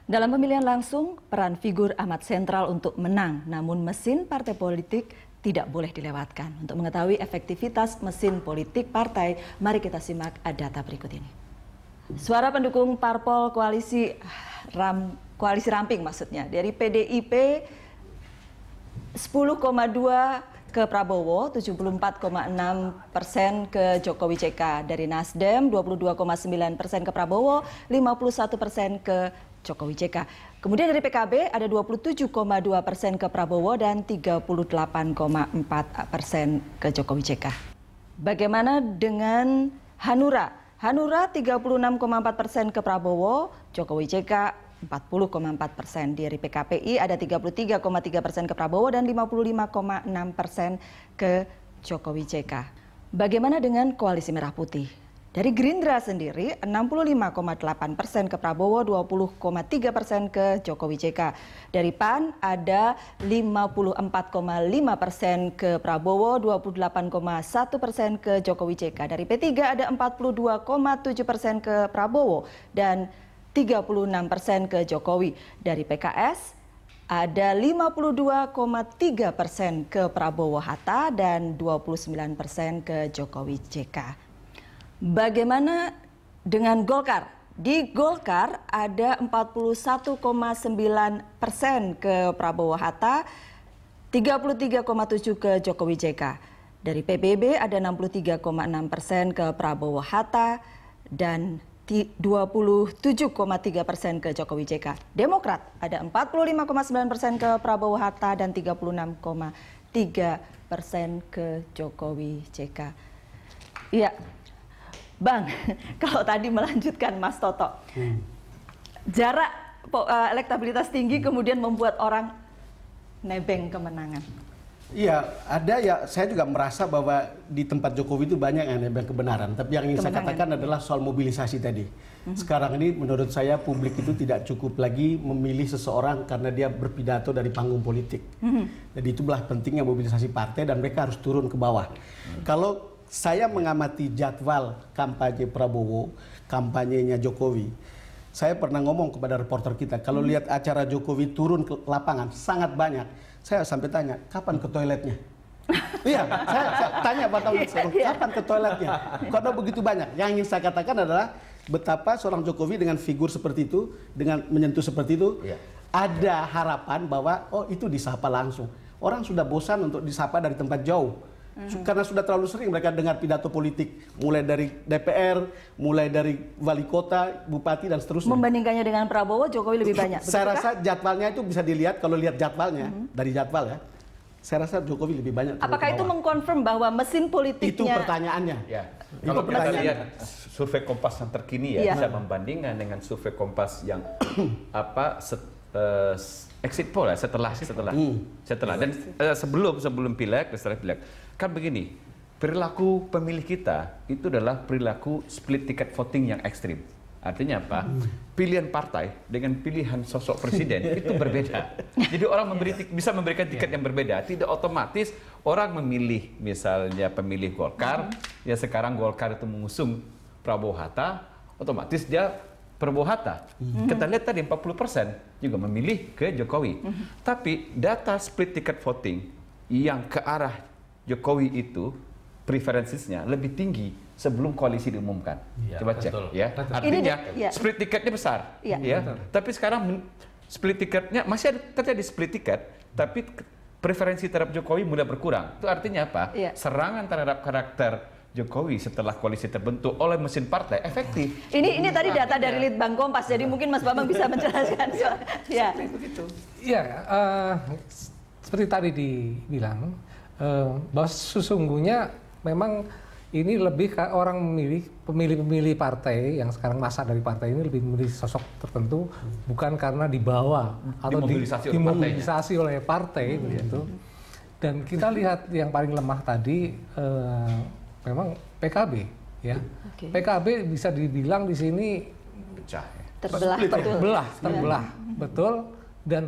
Dalam pemilihan langsung, peran figur amat sentral untuk menang, namun mesin partai politik tidak boleh dilewatkan. Untuk mengetahui efektivitas mesin politik partai, mari kita simak data berikut ini. Suara pendukung parpol koalisi ramping maksudnya, dari PDIP 10,2 ke Prabowo, 74,6% ke Jokowi JK. Dari Nasdem 22,9% ke Prabowo, 51% ke Jokowi JK. Kemudian dari PKB ada 27,2% ke Prabowo dan 38,4% ke Jokowi JK. Bagaimana dengan Hanura? Hanura 36,4% ke Prabowo, Jokowi JK 40,4%. Dari PKPI ada 33,3% ke Prabowo dan 55,6% ke Jokowi JK. Bagaimana dengan Koalisi Merah Putih? Dari Gerindra sendiri 65,8% ke Prabowo, 20,3% ke Jokowi JK. Dari PAN ada 54,5% ke Prabowo, 28,1% ke Jokowi JK. Dari P3 ada 42,7% ke Prabowo dan 36% ke Jokowi. Dari PKS ada 52,3% ke Prabowo Hatta dan 29% ke Jokowi JK. Bagaimana dengan Golkar? Di Golkar ada 41,9% ke Prabowo Hatta, 33,7% ke Jokowi JK. Dari PBB ada 63,6% ke Prabowo Hatta dan 27,3% ke Jokowi JK. Demokrat ada 45,9% ke Prabowo Hatta dan 36,3% ke Jokowi JK. Iya, Bang, kalau tadi melanjutkan Mas Toto, jarak elektabilitas tinggi kemudian membuat orang nebeng kemenangan. Iya, ada ya. Saya juga merasa bahwa di tempat Jokowi itu banyak yang nebeng kebenaran. Tapi yang ingin saya katakan adalah soal mobilisasi tadi. Sekarang ini menurut saya publik itu tidak cukup lagi memilih seseorang karena dia berpidato dari panggung politik. Jadi itulah pentingnya mobilisasi partai dan mereka harus turun ke bawah. Kalau saya mengamati jadwal kampanye Prabowo, kampanyenya Jokowi, saya pernah ngomong kepada reporter kita, kalau lihat acara Jokowi turun ke lapangan sangat banyak. Saya sampai tanya, kapan ke toiletnya? Iya, saya tanya Pak Taufik, kapan ke toiletnya? Karena begitu banyak. Yang ingin saya katakan adalah betapa seorang Jokowi dengan figur seperti itu, dengan menyentuh seperti itu, ada harapan bahwa oh itu disapa langsung. Orang sudah bosan untuk disapa dari tempat jauh. Karena sudah terlalu sering mereka dengar pidato politik, mulai dari DPR, mulai dari wali kota, bupati dan seterusnya. Membandingkannya dengan Prabowo, Jokowi lebih banyak. Saya rasa jadwalnya itu bisa dilihat, kalau lihat jadwalnya dari jadwal ya. Saya rasa Jokowi lebih banyak. Apakah itu mengkonfirm bahwa mesin politiknya? Itu pertanyaannya. Ya. Itu Kalau kita pertanyaan. lihat survei Kompas yang terkini ya, bisa membandingkan dengan survei Kompas yang exit poll ya, setelah dan sebelum pileg dan setelah pileg. Kan begini, perilaku pemilih kita itu adalah perilaku split ticket voting yang ekstrim. Artinya apa? Pilihan partai dengan pilihan sosok presiden itu berbeda. Jadi orang bisa memberikan tiket yang berbeda. Tidak otomatis orang memilih misalnya pemilih Golkar, ya sekarang Golkar itu mengusung Prabowo Hatta, otomatis dia Prabowo Hatta. Kita lihat tadi 40% juga memilih ke Jokowi. Tapi data split ticket voting yang ke arah Jokowi itu preferensinya lebih tinggi sebelum koalisi diumumkan. Ya, coba cek ya. Artinya split tiketnya besar. Ya. Tapi sekarang split tiketnya masih ada terjadi split tiket, tapi preferensi terhadap Jokowi mulai berkurang. Itu artinya apa? Serangan terhadap karakter Jokowi setelah koalisi terbentuk oleh mesin partai efektif. Ini tadi data dari Litbang Kompas, jadi mungkin Mas Bambang bisa menjelaskan. Ya. Iya, seperti tadi dibilang bahwa sesungguhnya memang ini lebih ke orang pemilih partai yang sekarang masa dari partai ini lebih memilih sosok tertentu bukan karena dibawa atau dimobilisasi oleh partai begitu. Dan kita lihat yang paling lemah tadi memang PKB ya. PKB bisa dibilang di sini terbelah betul, dan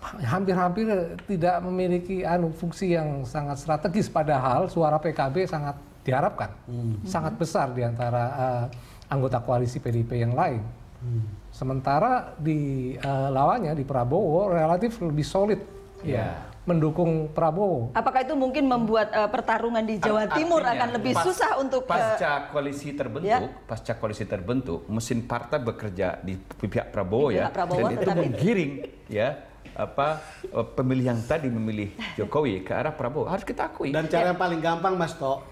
hampir-hampir tidak memiliki fungsi yang sangat strategis, padahal suara PKB sangat diharapkan, sangat besar di antara anggota koalisi PDIP yang lain. Sementara di lawannya di Prabowo relatif lebih solid mendukung Prabowo. Apakah itu mungkin membuat pertarungan di Jawa Timur akan lebih susah untuk pasca koalisi terbentuk, mesin partai bekerja di pihak Prabowo di pihak Prabowo, dan itu menggiring pemilih yang tadi memilih Jokowi ke arah Prabowo, harus kita akui. Dan cara yang paling gampang, Mas Tok,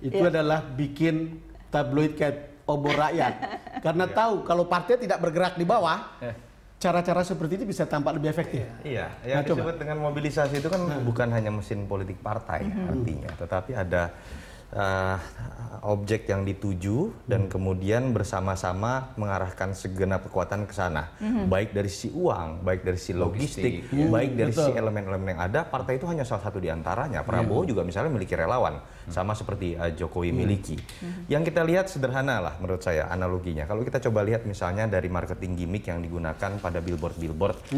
itu adalah bikin tabloid kayak obor rakyat. Karena tahu kalau partai tidak bergerak di bawah, cara-cara seperti itu bisa tampak lebih efektif. Iya, yang disebut dengan mobilisasi itu kan bukan hanya mesin politik partai artinya, tetapi ada objek yang dituju dan kemudian bersama-sama mengarahkan segenap kekuatan ke sana, baik dari sisi uang, baik dari sisi logistik, baik dari sisi elemen-elemen yang ada. Partai itu hanya salah satu di antaranya. Prabowo juga misalnya memiliki relawan, sama seperti Jokowi miliki. Yang kita lihat sederhana lah menurut saya analoginya. Kalau kita coba lihat misalnya dari marketing gimmick yang digunakan pada billboard-billboard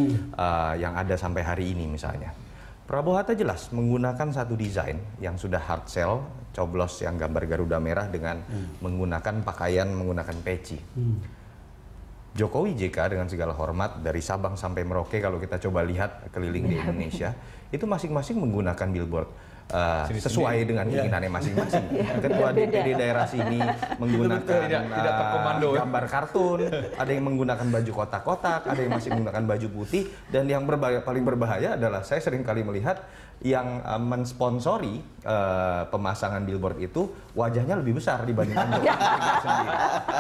yang ada sampai hari ini misalnya. Prabowo Hatta jelas menggunakan satu desain yang sudah hard sell, coblos yang gambar Garuda merah dengan menggunakan pakaian, menggunakan peci. Jokowi JK dengan segala hormat dari Sabang sampai Merauke kalau kita coba lihat keliling di Indonesia, itu masing-masing menggunakan billboard sesuai dengan keinginannya masing-masing. Ketua DPD daerah sini menggunakan gambar kartun, ada yang menggunakan baju kotak-kotak, ada yang masih menggunakan baju putih, dan yang paling berbahaya adalah saya sering kali melihat yang mensponsori pemasangan billboard itu wajahnya lebih besar dibandingkan Jokowi sendiri.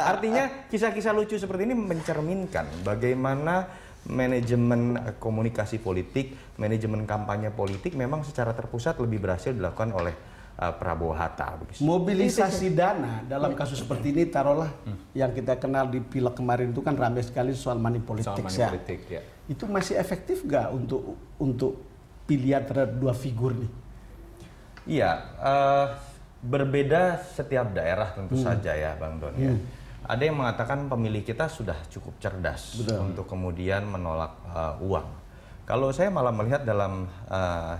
Artinya kisah-kisah lucu seperti ini mencerminkan bagaimana manajemen komunikasi politik, manajemen kampanye politik memang secara terpusat lebih berhasil dilakukan oleh Prabowo Hatta. Mobilisasi dana dalam kasus seperti ini, taruhlah yang kita kenal di pileg kemarin itu kan ramai sekali soal money politics ya. Itu masih efektif nggak untuk pilihan terhadap dua figur nih? Iya, berbeda setiap daerah tentu saja ya Bang Don ya. Ada yang mengatakan pemilih kita sudah cukup cerdas untuk kemudian menolak uang. Kalau saya malah melihat dalam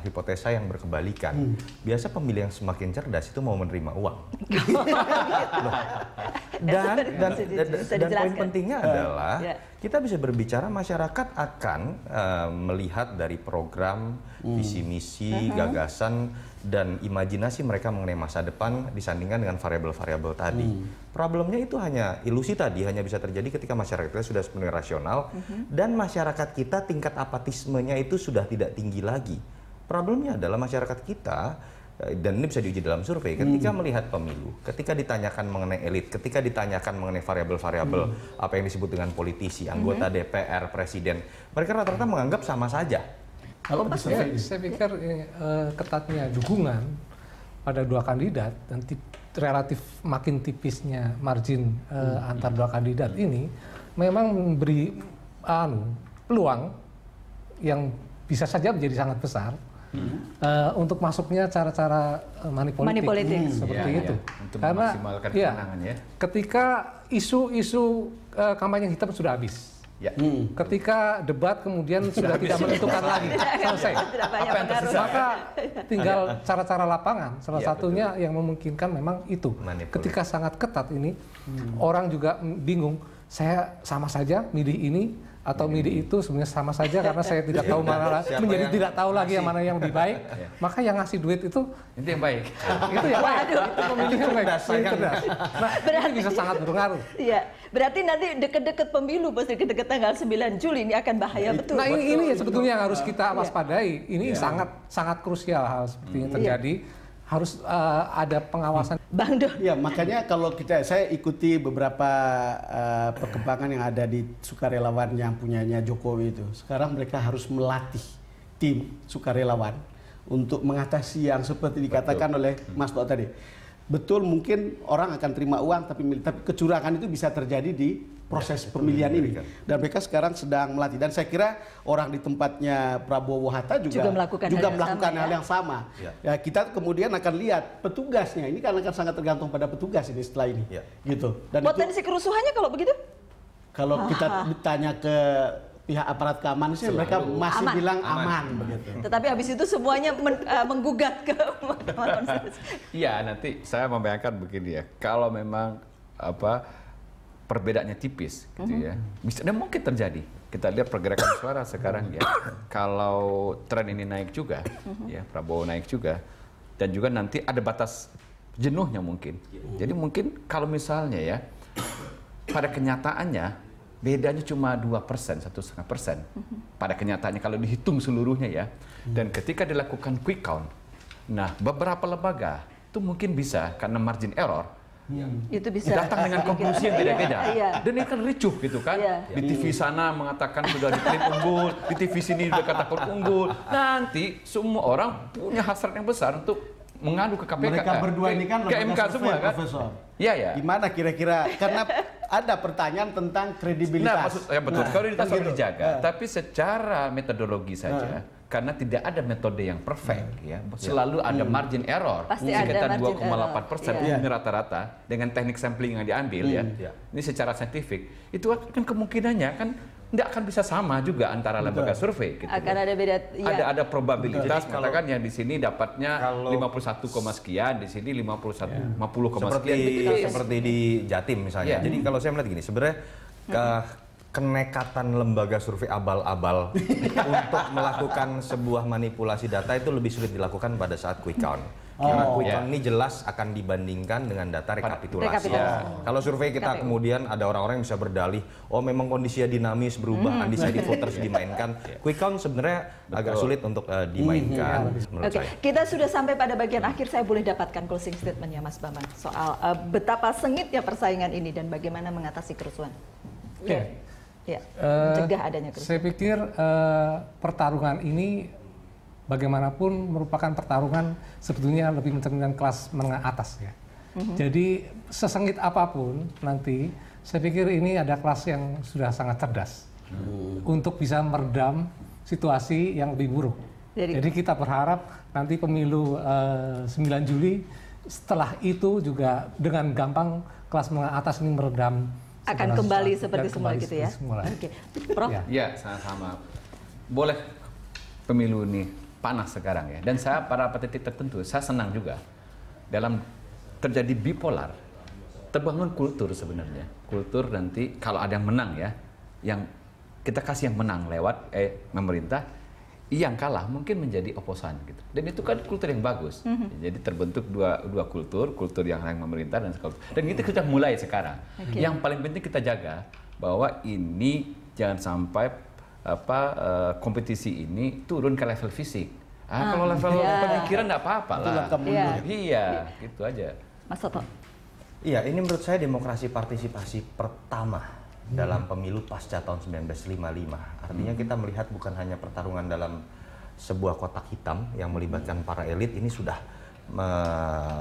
hipotesa yang berkebalikan, biasa pemilih yang semakin cerdas itu mau menerima uang. Dan poin pentingnya adalah kita bisa berbicara masyarakat akan melihat dari program, visi misi, gagasan, dan imajinasi mereka mengenai masa depan disandingkan dengan variabel-variabel tadi. Problemnya itu hanya ilusi tadi, hanya bisa terjadi ketika masyarakat kita sudah sepenuhnya rasional dan masyarakat kita tingkat apatismenya itu sudah tidak tinggi lagi. Problemnya adalah masyarakat kita, dan ini bisa diuji dalam survei, ketika melihat pemilu, ketika ditanyakan mengenai elit, ketika ditanyakan mengenai variabel-variabel apa yang disebut dengan politisi, anggota DPR, presiden, mereka rata-rata menganggap sama saja. Kalau saya pikir ketatnya dukungan pada dua kandidat dan relatif makin tipisnya margin antar dua kandidat ini memang memberi peluang yang bisa saja menjadi sangat besar untuk masuknya cara-cara money politik seperti itu. Untuk karena memaksimalkan kemenangan ya. Ketika isu-isu kampanye hitam sudah habis. Ketika debat kemudian sudah tidak menentukan lagi, selesai. Maka tinggal cara-cara lapangan. Salah satunya yang memungkinkan memang itu. Ketika sangat ketat ini, orang juga bingung. Saya sama saja milih ini atau milih itu, sebenarnya sama saja karena saya tidak tahu mana, menjadi tidak tahu lagi yang mana yang lebih baik. Maka yang ngasih duit itu yang baik. Itu yang baik. Itu pemilih yang baik. Nah, berarti bisa sangat berpengaruh. Iya. Berarti nanti deket-deket pemilu, pas deket-deket tanggal 9 Juli ini akan bahaya betul. Nah, ini sebetulnya yang harus kita waspadai. Ini sangat krusial hal seperti ini terjadi. Harus ada pengawasan. Bang Don. Ya, makanya kalau saya ikuti beberapa perkembangan yang ada di sukarelawan yang punyanya Jokowi itu. Sekarang mereka harus melatih tim sukarelawan untuk mengatasi yang seperti dikatakan oleh Mas Tok tadi. Betul, mungkin orang akan terima uang, tapi kecurangan itu bisa terjadi di proses pemilihan ini. Dan mereka sekarang sedang melatih. Dan saya kira orang di tempatnya Prabowo Hatta juga melakukan hal yang sama. Ya, kita kemudian akan lihat petugasnya. Ini kan akan sangat tergantung pada petugas ini setelah ini. Gitu. Dan potensi kerusuhannya kalau begitu? Kalau kita ditanya ke pihak aparat keamanan sih mereka masih bilang aman begitu. Tetapi habis itu semuanya menggugat ke Mahkamah Konstitusi. Iya, nanti saya membayangkan begini ya. Kalau memang perbedaannya tipis, gitu ya. Bisa dan mungkin terjadi. Kita lihat pergerakan suara sekarang ya. Kalau tren ini naik juga, ya Prabowo naik juga, dan juga nanti ada batas jenuhnya mungkin. Jadi mungkin kalau misalnya ya, pada kenyataannya bedanya cuma 2%, 1,5%. Pada kenyataannya kalau dihitung seluruhnya ya. Dan ketika dilakukan quick count, nah beberapa lembaga itu mungkin bisa karena margin error. Itu bisa Datang dengan konklusi yang beda-beda. Iya. Dan ini kan ricuh gitu kan. Iya. Di TV sana mengatakan sudah diklaim unggul, di TV sini sudah katakan unggul. Nanti semua orang punya hasrat yang besar untuk mengadu ke KPK. Mereka berdua ini kan ke MK semua kan. Profesor. Iya ya. Gimana kira-kira? Karena ada pertanyaan tentang kredibilitas. Nah, maksud saya betul. Kredibilitas harus gitu. dijaga. Tapi secara metodologi saja, karena tidak ada metode yang perfect, ya. Selalu ada margin error. Pasti ada sekitar margin 2,8% error. ini rata-rata dengan teknik sampling yang diambil ya. Ini secara saintifik. Itu kan kemungkinannya kan tidak akan bisa sama juga antara lembaga survei. Gitu. Akan ada beda. Ya. Ada probabilitas. Jadi Katakan yang di sini dapatnya 51, sekian, di sini 50, sekian. Seperti di Jatim misalnya. Jadi kalau saya melihat gini, sebenarnya kenekatan lembaga survei abal-abal untuk melakukan sebuah manipulasi data itu lebih sulit dilakukan pada saat quick count. Karena quick count ini jelas akan dibandingkan dengan data rekapitulasi. Kalau survei kita kemudian ada orang-orang yang bisa berdalih, oh memang kondisinya dinamis, berubah, undecided voters dimainkan. Quick count sebenarnya agak sulit untuk dimainkan menurut saya. Kita sudah sampai pada bagian akhir, saya boleh dapatkan closing statement-nya Mas Bambang soal betapa sengitnya persaingan ini dan bagaimana mengatasi kerusuhan. Ya, mencegah adanya kerusuhan. Saya pikir pertarungan ini bagaimanapun merupakan pertarungan sebetulnya lebih mencerminkan kelas menengah atas ya. Jadi sesengit apapun nanti, saya pikir ini ada kelas yang sudah sangat cerdas untuk bisa meredam situasi yang lebih buruk. Jadi kita berharap nanti pemilu 9 Juli setelah itu juga dengan gampang kelas menengah atas ini meredam akan kembali seperti semula gitu ya. Oke. Prof? Ya, sama-sama. Boleh pemilu ini panas sekarang ya. Dan saya pada titik tertentu, saya senang juga dalam terjadi bipolar, terbangun kultur sebenarnya. Kultur nanti kalau ada yang menang ya, yang kita kasih yang menang lewat pemerintah, yang kalah mungkin menjadi oposan gitu. Dan itu kan kultur yang bagus. Jadi terbentuk dua kultur yang memerintah dan sekultur. Dan itu kita mulai sekarang. Yang paling penting kita jaga bahwa ini jangan sampai kompetisi ini turun ke level fisik. Kalau level pemikiran enggak apa-apa lah. Iya, gitu aja. Mas Toto. Iya, ini menurut saya demokrasi partisipasi pertama dalam pemilu pasca tahun 1955. Artinya kita melihat bukan hanya pertarungan dalam sebuah kotak hitam yang melibatkan para elit, ini sudah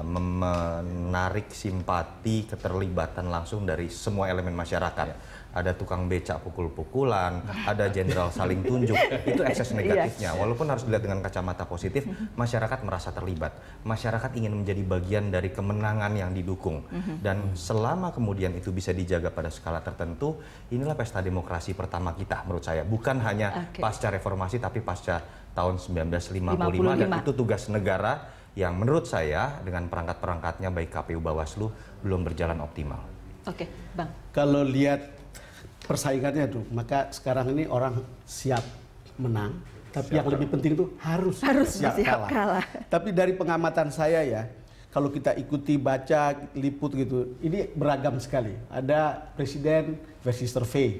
menarik simpati, keterlibatan langsung dari semua elemen masyarakat. Ada tukang becak pukul-pukulan, ada jenderal saling tunjuk, itu ekses negatifnya. Walaupun harus dilihat dengan kacamata positif, masyarakat merasa terlibat. Masyarakat ingin menjadi bagian dari kemenangan yang didukung. Dan selama kemudian itu bisa dijaga pada skala tertentu, inilah pesta demokrasi pertama kita menurut saya. Bukan hanya pasca reformasi, tapi pasca tahun 1955, dan itu tugas negara yang menurut saya dengan perangkat-perangkatnya baik KPU, Bawaslu belum berjalan optimal. Oke, Bang. Kalau lihat persaingannya tuh, maka sekarang ini orang siap menang, tapi yang lebih penting itu harus siap kalah. Tapi dari pengamatan saya ya, kalau kita ikuti, baca, liput gitu, ini beragam sekali. Ada presiden versi survei,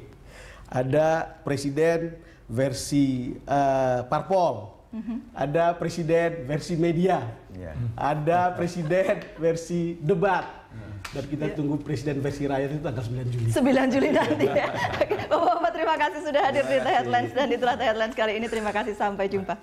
ada presiden versi parpol, ada presiden versi media, ada presiden versi debat. Dan kita tunggu presiden versi rakyat itu tanggal 9 Juli. 9 Juli nanti ya. Bapak-bapak terima kasih sudah hadir di The Headlines, dan itulah The Headlines kali ini. Terima kasih, sampai jumpa.